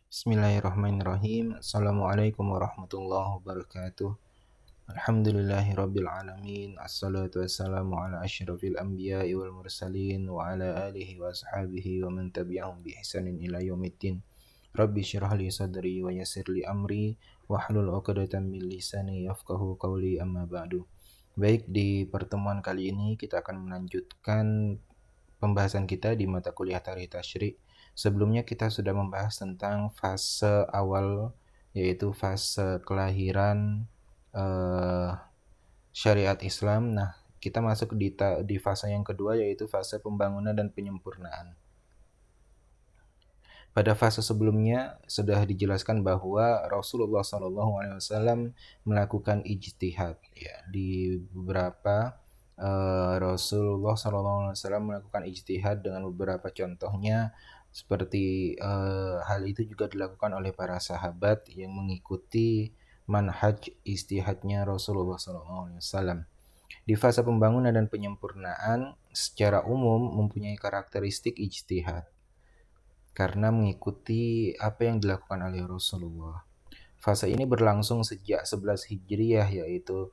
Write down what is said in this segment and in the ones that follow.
Bismillahirrahmanirrahim. Assalamualaikum warahmatullahi wabarakatuh. Alhamdulillahirabbil alamin. Assalatu wassalamu ala asyrafil anbiya'i wal mursalin wa ala alihi wa ashabihi wa man tabi'ahum bi ihsanin ila yaumiddin. Rabbi syrah li sadri wa yassir li amri wahlul 'uqdatam min lisani yafqahu qawli amma ba'du. Baik, di pertemuan kali ini kita akan melanjutkan pembahasan kita di mata kuliah Tarikh Tasyrik. Sebelumnya kita sudah membahas tentang fase awal, yaitu fase kelahiran syariat Islam. Nah, kita masuk di fase yang kedua, yaitu fase pembangunan dan penyempurnaan. Pada fase sebelumnya sudah dijelaskan bahwa Rasulullah SAW melakukan ijtihad. Ya, di beberapa Rasulullah SAW melakukan ijtihad dengan beberapa contohnya, seperti hal itu juga dilakukan oleh para sahabat yang mengikuti manhaj ijtihadnya Rasulullah SAW. Di fase pembangunan dan penyempurnaan secara umum mempunyai karakteristik ijtihad karena mengikuti apa yang dilakukan oleh Rasulullah. Fase ini berlangsung sejak 11 Hijriah, yaitu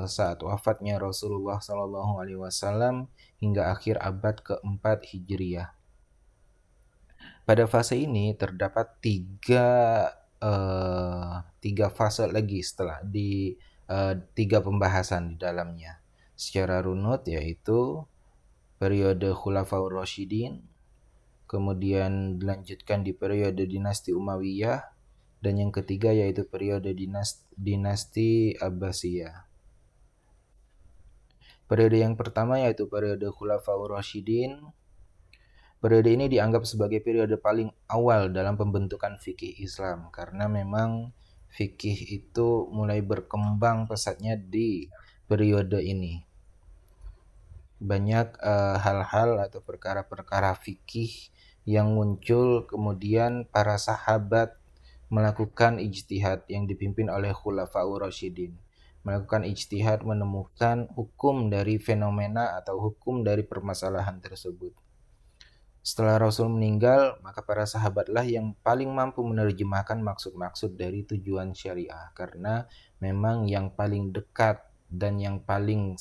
saat wafatnya Rasulullah SAW hingga akhir abad keempat Hijriah. Pada fase ini terdapat tiga fase lagi setelah tiga pembahasan di dalamnya secara runut, yaitu periode Khulafaur Rasyidin, kemudian dilanjutkan di periode dinasti Umayyah, dan yang ketiga yaitu periode dinasti Abbasiyah. Periode yang pertama yaitu periode Khulafaur Rasyidin. Periode ini dianggap sebagai periode paling awal dalam pembentukan fikih Islam, karena memang fikih itu mulai berkembang pesatnya di periode ini. Banyak hal-hal atau perkara-perkara fikih yang muncul, kemudian para sahabat melakukan ijtihad yang dipimpin oleh Khulafaur Rasyidin. Melakukan ijtihad menemukan hukum dari fenomena atau hukum dari permasalahan tersebut. Setelah Rasul meninggal, maka para sahabatlah yang paling mampu menerjemahkan maksud-maksud dari tujuan syariah, karena memang yang paling dekat dan yang paling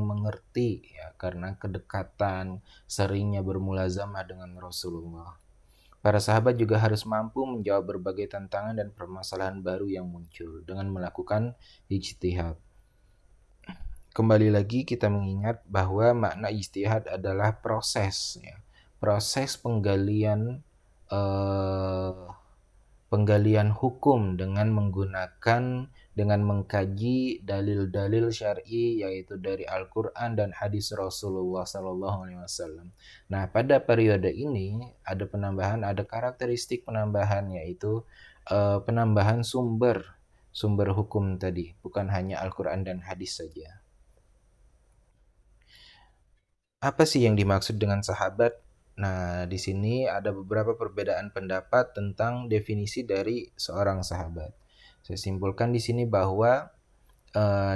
mengerti, ya, karena kedekatan, seringnya bermulazamah dengan Rasulullah. Para sahabat juga harus mampu menjawab berbagai tantangan dan permasalahan baru yang muncul dengan melakukan ijtihad. Kembali lagi kita mengingat bahwa makna ijtihad adalah proses, ya. Proses penggalian hukum dengan mengkaji dalil-dalil syar'i, yaitu dari Al-Quran dan hadis Rasulullah SAW. Nah, pada periode ini ada karakteristik penambahan, yaitu penambahan sumber hukum tadi, bukan hanya Al-Quran dan hadis saja. Apa sih yang dimaksud dengan sahabat? Nah, di sini ada beberapa perbedaan pendapat tentang definisi dari seorang sahabat. Saya simpulkan di sini bahwa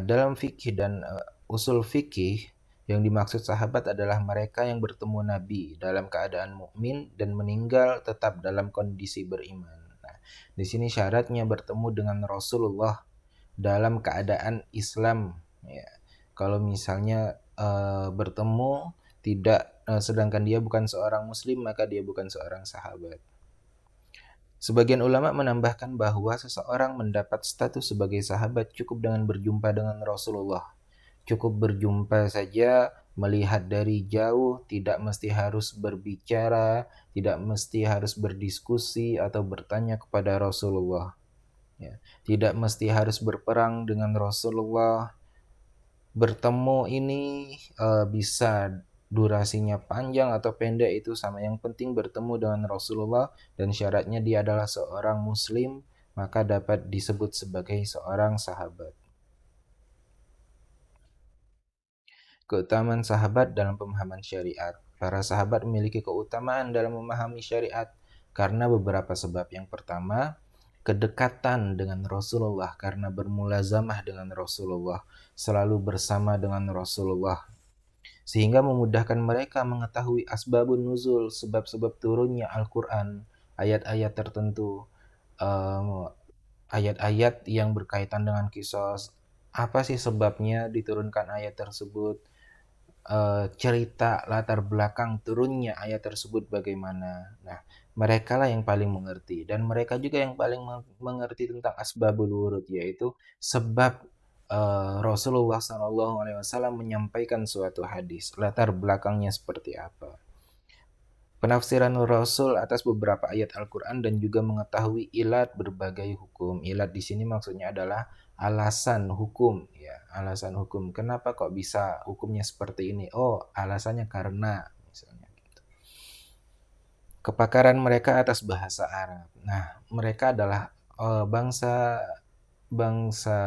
dalam fikih dan usul fikih, yang dimaksud sahabat adalah mereka yang bertemu Nabi dalam keadaan mukmin dan meninggal tetap dalam kondisi beriman. Nah, di sini syaratnya bertemu dengan Rasulullah dalam keadaan Islam. Ya. Kalau misalnya bertemu tidak sedangkan dia bukan seorang muslim, maka dia bukan seorang sahabat. Sebagian ulama menambahkan bahwa seseorang mendapat status sebagai sahabat cukup dengan berjumpa dengan Rasulullah. Cukup berjumpa saja, melihat dari jauh, tidak mesti harus berbicara, tidak mesti harus berdiskusi atau bertanya kepada Rasulullah. Ya. Tidak mesti harus berperang dengan Rasulullah. Bertemu ini bisa durasinya panjang atau pendek, itu sama, yang penting bertemu dengan Rasulullah dan syaratnya dia adalah seorang muslim, maka dapat disebut sebagai seorang sahabat. Keutamaan sahabat dalam pemahaman syariat. Para sahabat memiliki keutamaan dalam memahami syariat karena beberapa sebab. Yang pertama, kedekatan dengan Rasulullah, karena bermulazamah dengan Rasulullah, selalu bersama dengan Rasulullah, sehingga memudahkan mereka mengetahui asbabun nuzul, sebab-sebab turunnya Al-Quran, ayat-ayat tertentu, eee, ayat-ayat yang berkaitan dengan kisos, apa sih sebabnya diturunkan ayat tersebut, cerita latar belakang turunnya ayat tersebut bagaimana. Nah, merekalah yang paling mengerti dan mereka juga yang paling mengerti tentang asbabul wurud, yaitu sebab, Rasulullah SAW menyampaikan suatu hadis, latar belakangnya seperti apa. Penafsiran Rasul atas beberapa ayat Al-Quran dan juga mengetahui ilat berbagai hukum. Ilat di sini maksudnya adalah alasan hukum, ya, alasan hukum. Kenapa kok bisa hukumnya seperti ini? Oh, alasannya karena misalnya gitu. Kepakaran mereka atas bahasa Arab. Nah, mereka adalah bangsa bangsa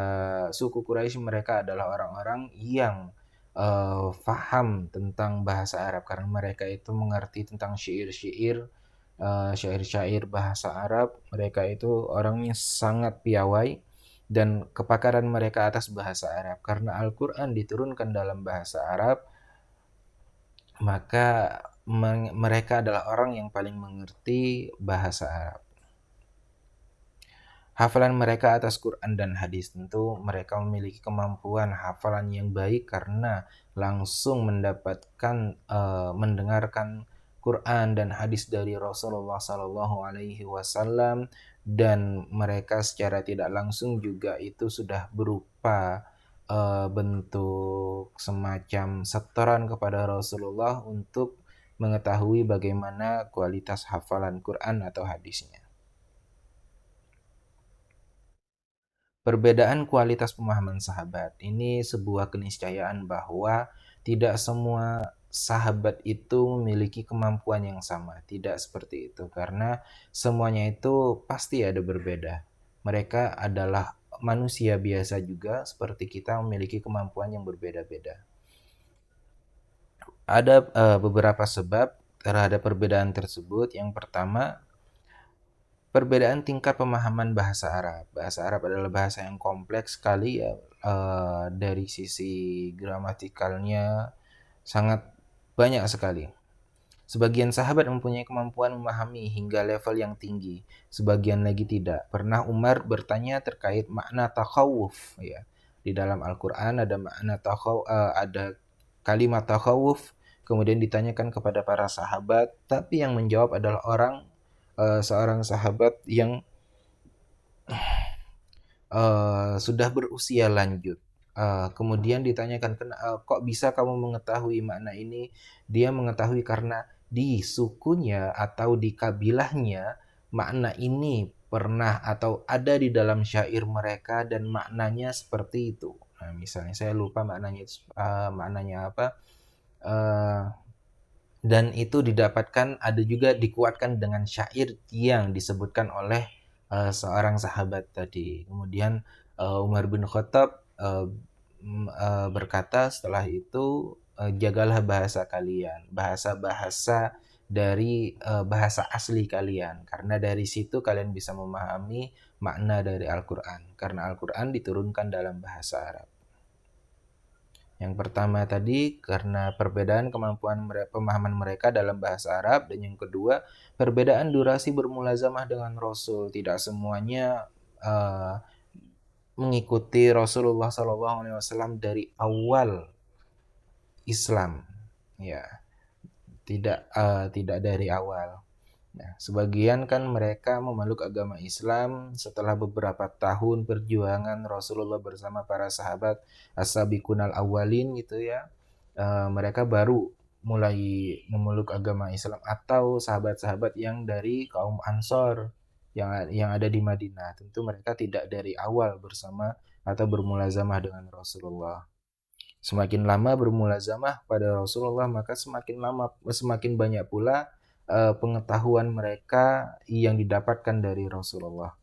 suku Quraisy, mereka adalah orang-orang yang faham tentang bahasa Arab karena mereka itu mengerti tentang syair-syair, syair-syair bahasa Arab. Mereka itu orangnya sangat piawai dan kepakaran mereka atas bahasa Arab karena Al-Quran diturunkan dalam bahasa Arab, maka mereka adalah orang yang paling mengerti bahasa Arab. Hafalan mereka atas Quran dan hadis, tentu mereka memiliki kemampuan hafalan yang baik karena langsung mendapatkan, mendengarkan Quran dan hadis dari Rasulullah SAW, dan mereka secara tidak langsung juga itu sudah berupa bentuk semacam setoran kepada Rasulullah untuk mengetahui bagaimana kualitas hafalan Quran atau hadisnya. Perbedaan kualitas pemahaman sahabat ini sebuah keniscayaan bahwa tidak semua sahabat itu memiliki kemampuan yang sama. Tidak seperti itu, karena semuanya itu pasti ada berbeda. Mereka adalah manusia biasa juga seperti kita, memiliki kemampuan yang berbeda-beda. Ada beberapa sebab terhadap perbedaan tersebut. Yang pertama, perbedaan tingkat pemahaman bahasa Arab. Bahasa Arab adalah bahasa yang kompleks sekali, ya, dari sisi gramatikalnya sangat banyak sekali. Sebagian sahabat mempunyai kemampuan memahami hingga level yang tinggi, sebagian lagi tidak. Pernah Umar bertanya terkait makna takhawuf, ya. Di dalam Al-Qur'an ada makna ada kalimat takhawuf, kemudian ditanyakan kepada para sahabat, tapi yang menjawab adalah seorang sahabat yang sudah berusia lanjut. Kemudian ditanyakan, kok bisa kamu mengetahui makna ini? Dia mengetahui karena di sukunya atau di kabilahnya makna ini pernah atau ada di dalam syair mereka dan maknanya seperti itu. Nah, misalnya saya lupa maknanya apa. Uh, dan itu didapatkan, ada juga dikuatkan dengan syair yang disebutkan oleh seorang sahabat tadi. Kemudian Umar bin Khattab berkata setelah itu, jagalah bahasa kalian, bahasa-bahasa dari bahasa asli kalian, karena dari situ kalian bisa memahami makna dari Al-Quran, karena Al-Quran diturunkan dalam bahasa Arab. Yang pertama tadi karena perbedaan kemampuan pemahaman mereka dalam bahasa Arab, dan yang kedua perbedaan durasi bermulazamah dengan Rasul. Tidak semuanya uh, mengikuti Rasulullah SAW dari awal Islam, ya, tidak dari awal. Nah, sebagian kan mereka memeluk agama Islam setelah beberapa tahun perjuangan Rasulullah bersama para sahabat as-sabiqunal awwalin gitu, ya. Mereka baru mulai memeluk agama Islam, atau sahabat-sahabat yang dari kaum Ansor yang ada di Madinah. Tentu mereka tidak dari awal bersama atau bermulazamah dengan Rasulullah. Semakin lama bermulazamah pada Rasulullah, maka semakin banyak pula pengetahuan mereka yang didapatkan dari Rasulullah.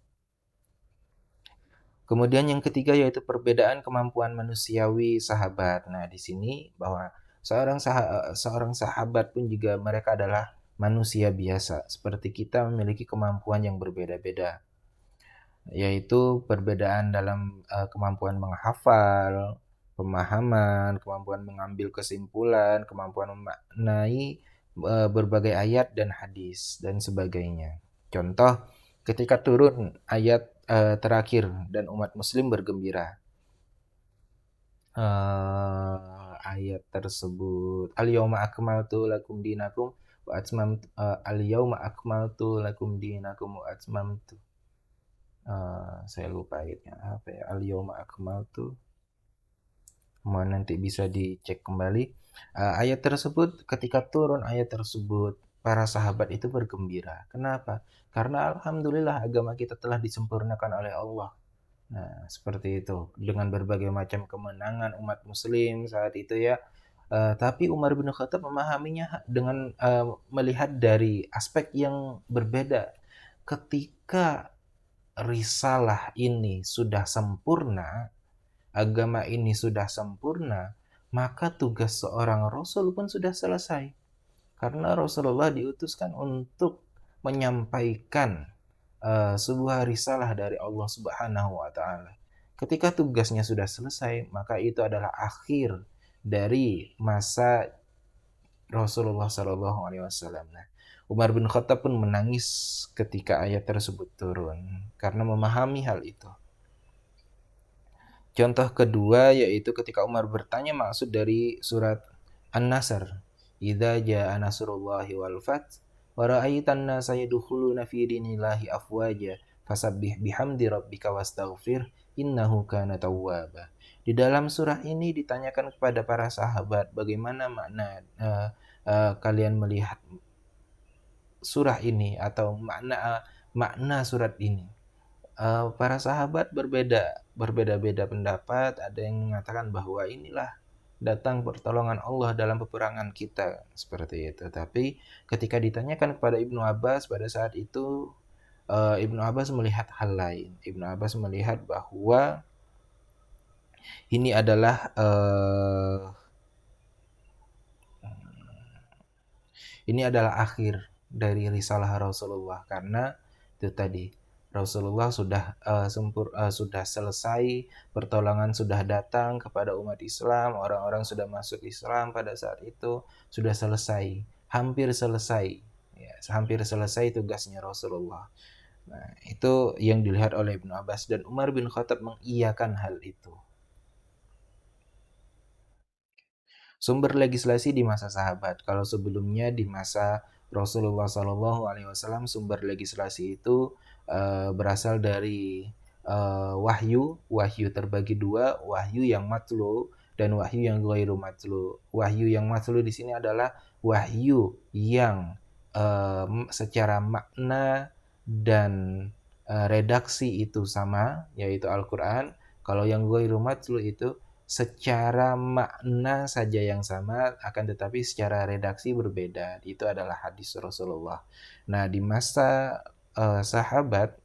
Kemudian yang ketiga yaitu perbedaan kemampuan manusiawi sahabat. Nah, di sini bahwa seorang sahabat pun juga mereka adalah manusia biasa. Seperti kita memiliki kemampuan yang berbeda-beda, yaitu perbedaan dalam kemampuan menghafal, pemahaman, kemampuan mengambil kesimpulan, kemampuan memaknai berbagai ayat dan hadis dan sebagainya. Contoh, ketika turun ayat terakhir dan umat muslim bergembira. Ayat tersebut al-yauma akmaltu lakum dinakum wa atmamtu al-yauma akmaltu lakum dinakum wa atmamtu saya lupa ayatnya apa ya, al-yauma akmaltu, mau nanti bisa dicek kembali. Ayat tersebut, ketika turun ayat tersebut, para sahabat itu bergembira. Kenapa? Karena alhamdulillah agama kita telah disempurnakan oleh Allah. Nah, seperti itu. Dengan berbagai macam kemenangan umat muslim saat itu ya. Tapi Umar bin Khattab memahaminya dengan melihat dari aspek yang berbeda. Ketika risalah ini sudah sempurna, agama ini sudah sempurna, maka tugas seorang rasul pun sudah selesai. Karena Rasulullah diutuskan untuk menyampaikan sebuah risalah dari Allah Subhanahu wa taala. Ketika tugasnya sudah selesai, maka itu adalah akhir dari masa Rasulullah Shallallahu alaihi wasallam. Nah, Umar bin Khattab pun menangis ketika ayat tersebut turun karena memahami hal itu. Contoh kedua yaitu ketika Umar bertanya maksud dari surat An-Nasr. Idza jaa nasrullahi wal fath wa ra'aitan nasa yadkhuluna fi dinillahi afwaja fasabbih bihamdi rabbika wastaghfir innahu kana tawwaba. Di dalam surah ini ditanyakan kepada para sahabat bagaimana makna kalian melihat surah ini atau makna surat ini. Para sahabat berbeda-beda pendapat. Ada yang mengatakan bahwa inilah datang pertolongan Allah dalam peperangan kita, seperti itu. Tapi ketika ditanyakan kepada Ibnu Abbas pada saat itu, Ibnu Abbas melihat hal lain. Ibnu Abbas melihat bahwa ini adalah akhir dari risalah Rasulullah, karena itu tadi Rasulullah sudah selesai, pertolongan sudah datang kepada umat Islam, orang-orang sudah masuk Islam pada saat itu, sudah selesai, hampir selesai, ya, hampir selesai tugasnya Rasulullah. Nah, itu yang dilihat oleh Ibnu Abbas, dan Umar bin Khattab mengiyakan hal itu. Sumber legislasi di masa sahabat. Kalau sebelumnya di masa Rasulullah SAW, sumber legislasi itu berasal dari wahyu terbagi dua, wahyu yang matlu dan wahyu yang ghairu matlu. Wahyu yang matlu di sini adalah wahyu yang secara makna dan redaksi itu sama, yaitu Al-Quran. Kalau yang ghairu matlu itu secara makna saja yang sama, akan tetapi secara redaksi berbeda. Itu adalah hadis Rasulullah. Nah, di masa sahabat,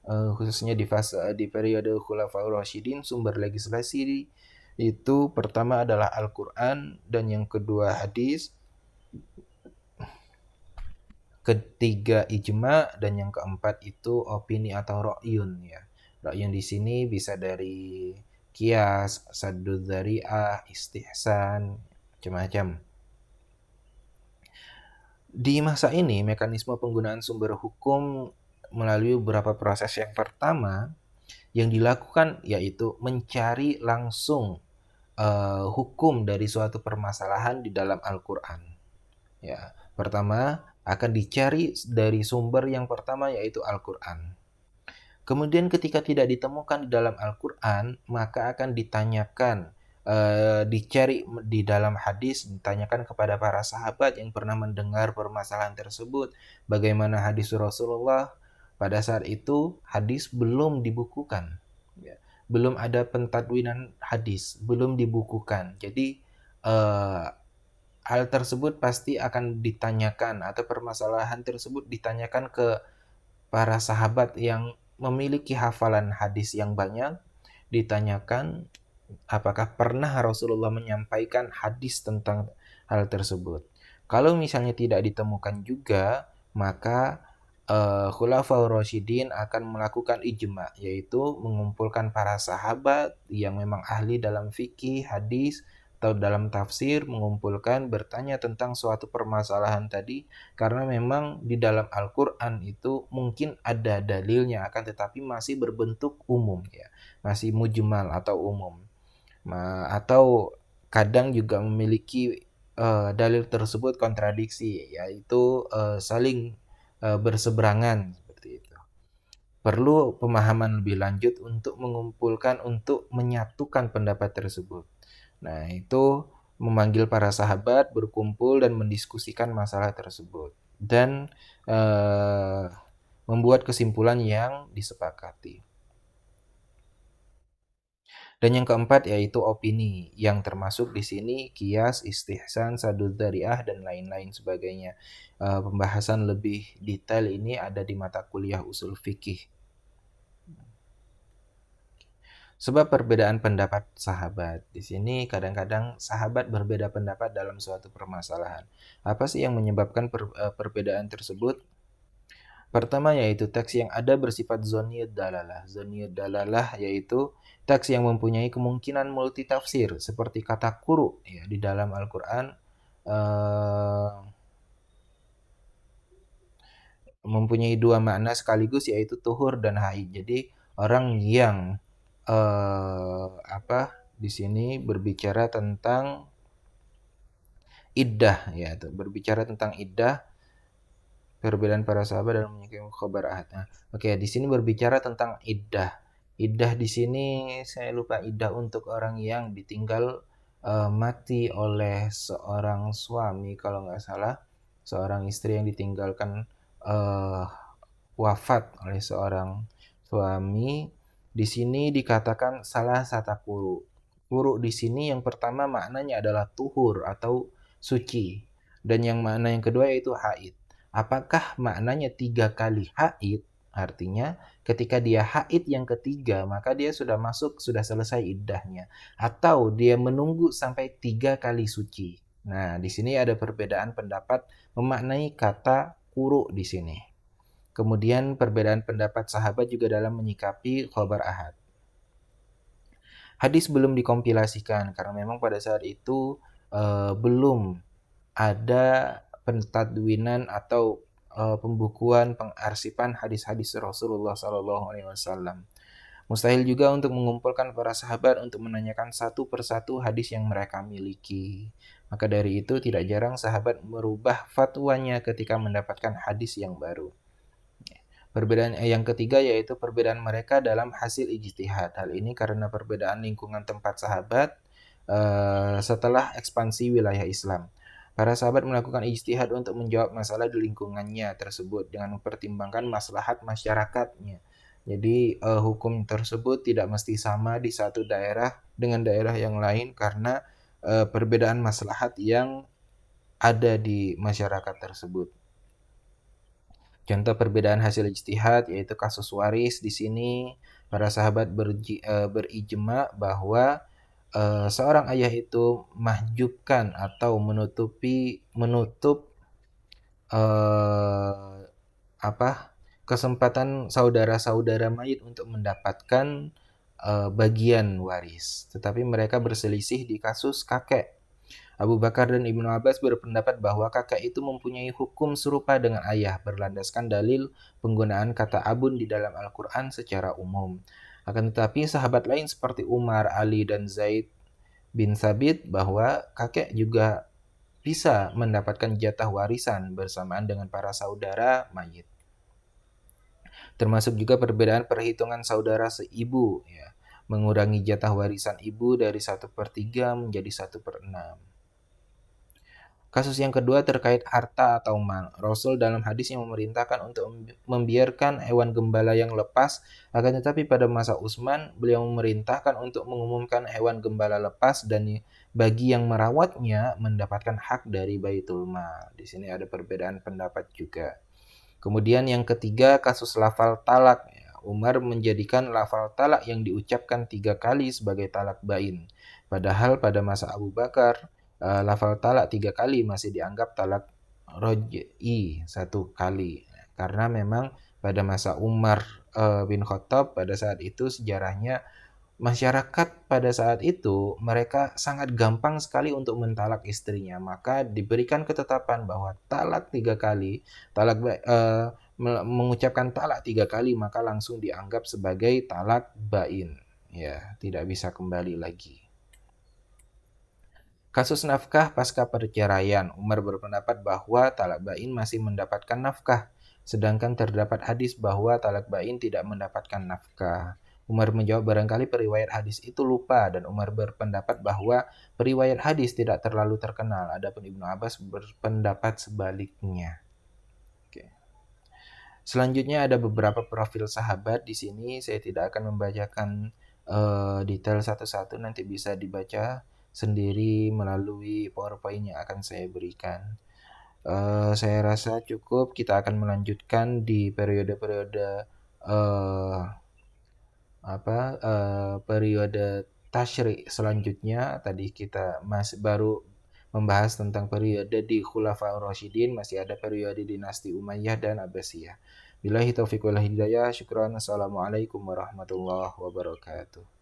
khususnya di periode Khulafaur Rasyidin, sumber legislasi itu pertama adalah Al-Quran, dan yang kedua hadis, ketiga ijma, dan yang keempat itu opini atau ra'yun ya. Ra'yun di sini bisa dari kias, saddud dzari'ah, istihsan, macam-macam. Di masa ini, mekanisme penggunaan sumber hukum melalui beberapa proses. Yang pertama yang dilakukan yaitu mencari langsung hukum dari suatu permasalahan di dalam Al-Quran. Ya, pertama akan dicari dari sumber yang pertama yaitu Al-Quran. Kemudian ketika tidak ditemukan di dalam Al-Quran, maka akan ditanyakan, dicari di dalam hadis, ditanyakan kepada para sahabat yang pernah mendengar permasalahan tersebut, bagaimana hadis Rasulullah. Pada saat itu hadis belum dibukukan, ya. Belum ada pentadwinan hadis, belum dibukukan. Jadi hal tersebut pasti akan ditanyakan, atau permasalahan tersebut ditanyakan ke para sahabat yang memiliki hafalan hadis yang banyak, ditanyakan apakah pernah Rasulullah menyampaikan hadis tentang hal tersebut. Kalau misalnya tidak ditemukan juga, maka Khulafaur Rasyidin akan melakukan ijma, yaitu mengumpulkan para sahabat yang memang ahli dalam fikih, hadis, atau dalam tafsir mengumpulkan bertanya tentang suatu permasalahan tadi karena memang di dalam Al-Qur'an itu mungkin ada dalilnya akan tetapi masih berbentuk umum ya, masih mujmal atau umum. Atau kadang juga memiliki dalil tersebut kontradiksi yaitu saling berseberangan seperti itu. Perlu pemahaman lebih lanjut untuk mengumpulkan untuk menyatukan pendapat tersebut. Nah, itu memanggil para sahabat berkumpul dan mendiskusikan masalah tersebut dan eh, membuat kesimpulan yang disepakati. Dan yang keempat yaitu opini yang termasuk di sini kias, istihsan, sadud dzari'ah dan lain-lain sebagainya. Pembahasan lebih detail ini ada di mata kuliah usul fikih. Sebab perbedaan pendapat sahabat. Di sini kadang-kadang sahabat berbeda pendapat dalam suatu permasalahan. Apa sih yang menyebabkan perbedaan tersebut? Pertama yaitu teks yang ada bersifat zoniyud dalalah. Zoniyud dalalah yaitu teks yang mempunyai kemungkinan multitafsir seperti kata kuru ya di dalam Al-Qur'an mempunyai dua makna sekaligus yaitu tuhur dan haid. Jadi orang yang di sini berbicara tentang iddah ya, berbicara tentang iddah perbedaan para sahabat dalam menyikapi khabar ahad. Nah, oke, di sini berbicara tentang iddah. Iddah di sini saya lupa iddah untuk orang yang ditinggal mati oleh seorang suami kalau nggak salah, seorang istri yang ditinggalkan uh, wafat oleh seorang suami. Di sini dikatakan salah satu kuru. Kuru di sini yang pertama maknanya adalah tuhur atau suci. Dan yang makna yang kedua yaitu haid. Apakah maknanya 3 kali haid? Artinya ketika dia haid yang ketiga maka dia sudah masuk, sudah selesai iddahnya. Atau dia menunggu sampai 3 kali suci. Nah, di sini ada perbedaan pendapat memaknai kata kuru di sini. Kemudian perbedaan pendapat sahabat juga dalam menyikapi khabar ahad. Hadis belum dikompilasikan karena memang pada saat itu belum ada pentadwinan atau pembukuan pengarsipan hadis-hadis Rasulullah SAW. Mustahil juga untuk mengumpulkan para sahabat untuk menanyakan satu persatu hadis yang mereka miliki. Maka dari itu tidak jarang sahabat merubah fatwanya ketika mendapatkan hadis yang baru. Perbedaan yang ketiga yaitu perbedaan mereka dalam hasil ijtihad. Hal ini karena perbedaan lingkungan tempat sahabat setelah ekspansi wilayah Islam. Para sahabat melakukan ijtihad untuk menjawab masalah di lingkungannya tersebut dengan mempertimbangkan maslahat masyarakatnya. Jadi hukum tersebut tidak mesti sama di satu daerah dengan daerah yang lain karena perbedaan maslahat yang ada di masyarakat tersebut. Contoh perbedaan hasil ijtihad yaitu kasus waris. Di sini para sahabat berijma bahwa seorang ayah itu mahjubkan atau menutup kesempatan saudara-saudara mayit untuk mendapatkan bagian waris. Tetapi mereka berselisih di kasus kakek. Abu Bakar dan Ibnu Abbas berpendapat bahwa kakak itu mempunyai hukum serupa dengan ayah berlandaskan dalil penggunaan kata abun di dalam Al-Quran secara umum. Akan tetapi sahabat lain seperti Umar, Ali, dan Zaid bin Sabit bahwa kakek juga bisa mendapatkan jatah warisan bersamaan dengan para saudara mayit. Termasuk juga perbedaan perhitungan saudara seibu, ya, mengurangi jatah warisan ibu dari 1/3 menjadi 1/6. Kasus yang kedua terkait harta atau mal. Rasul dalam hadis yang memerintahkan untuk membiarkan hewan gembala yang lepas, akan tetapi pada masa Utsman beliau memerintahkan untuk mengumumkan hewan gembala lepas dan bagi yang merawatnya mendapatkan hak dari Baitul Mal. Di sini ada perbedaan pendapat juga. Kemudian yang ketiga kasus lafal talak. Umar menjadikan lafal talak yang diucapkan 3 kali sebagai talak bain. Padahal pada masa Abu Bakar lafal talak 3 kali masih dianggap talak roj'i 1 kali. Karena memang pada masa Umar bin Khattab pada saat itu sejarahnya masyarakat pada saat itu mereka sangat gampang sekali untuk mentalak istrinya, maka diberikan ketetapan bahwa talak 3 kali, mengucapkan talak 3 kali maka langsung dianggap sebagai talak bain, ya tidak bisa kembali lagi. Kasus nafkah pasca perceraian, Umar berpendapat bahwa talak bain masih mendapatkan nafkah, sedangkan terdapat hadis bahwa talak bain tidak mendapatkan nafkah. Umar menjawab barangkali periwayat hadis itu lupa, dan Umar berpendapat bahwa periwayat hadis tidak terlalu terkenal. Adapun Ibnu Abbas berpendapat sebaliknya. Oke. Selanjutnya ada beberapa profil sahabat di sini. Saya tidak akan membacakan detail satu-satu, nanti bisa dibaca sendiri melalui PowerPoint yang akan saya berikan. Saya rasa cukup. Kita akan melanjutkan di periode-periode periode Tashri selanjutnya. Tadi kita masih baru membahas tentang periode di Khulafaur Rasyidin, masih ada periode dinasti Umayyah dan Abbasiyah. Billahi taufiq wal hidayah. Syukran. Assalamualaikum warahmatullahi wabarakatuh.